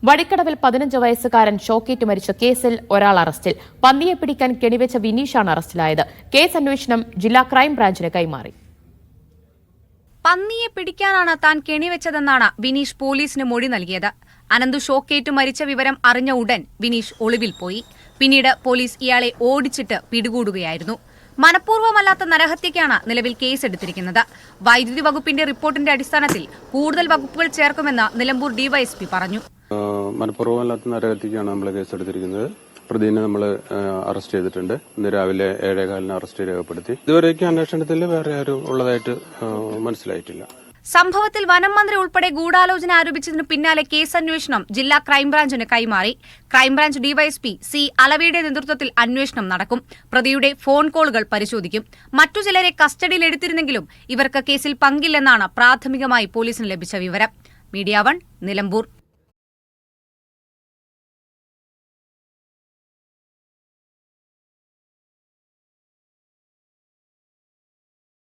വടിക്കടവിൽ 15 വയസ്സുകാരൻ ഷോക്കേറ്റ് മരിച്ച കേസിൽ ഒരാൾ അറസ്റ്റിൽ. പന്നിയെ പിടിക്കാൻ കെണിവെച്ച വിനീഷാണ് അറസ്റ്റിലായത്. കേസ് അന്വേഷണം ജില്ലാ ക്രൈംബ്രാഞ്ചിന് കൈമാറി. പന്നിയെ പിടിക്കാനാണ് താൻ കെണിവെച്ചതെന്നാണ് വിനീഷ് പോലീസിന് മൊഴി നൽകിയത്. അനന്തു ഷോക്കേറ്റ് മരിച്ച വിവരം അറിഞ്ഞ ഉടൻ വിനീഷ് ഒളിവിൽ പോയി. പിന്നീട് പോലീസ് ഇയാളെ ഓടിച്ചിട്ട് പിടികൂടുകയായിരുന്നു. മനഃപൂർവ്വമല്ലാത്ത നരഹത്യക്കാണ് നിലവിൽ കേസെടുത്തിരിക്കുന്നത്. വൈദ്യുതി വകുപ്പിന്റെ റിപ്പോർട്ടിന്റെ അടിസ്ഥാനത്തിൽ കൂടുതൽ വകുപ്പുകൾ ചേർക്കുമെന്ന് നിലമ്പൂർ ഡിവൈഎസ്പി പറഞ്ഞു. മനഃപൂർവ്വമല്ലാത്ത നരഹത്യക്കാണ് നമ്മൾ കേസെടുത്തിരിക്കുന്നത്. പ്രതിനെ നമ്മൾ അറസ്റ്റ് ചെയ്തിട്ടുണ്ട്. ഇന്ന് രാവിലെ 7:15 അറസ്റ്റ് രേഖപ്പെടുത്തി. ഇതുവരേക്കും അന്വേഷണത്തിൽ വേറെ ആരും ഉള്ളതായിട്ട് മനസ്സിലായിട്ടില്ല. സംഭവത്തിൽ വനം മന്ത്രി ഉൾപ്പെടെ ഗൂഢാലോചന ആരോപിച്ചതിനു പിന്നാലെ കേസന്വേഷണം ജില്ലാ ക്രൈംബ്രാഞ്ചിന് കൈമാറി. ക്രൈംബ്രാഞ്ച് ഡിവൈഎസ്പി സി അലവിയുടെ നേതൃത്വത്തിൽ അന്വേഷണം നടക്കും. പ്രതിയുടെ ഫോൺ കോളുകൾ പരിശോധിക്കും. മറ്റു ചിലരെ കസ്റ്റഡിയിലെടുത്തിരുന്നെങ്കിലും ഇവർക്ക് കേസിൽ പങ്കില്ലെന്നാണ് പ്രാഥമികമായി പോലീസിന് ലഭിച്ച വിവരം. മീഡിയ 1 നിലമ്പൂർ.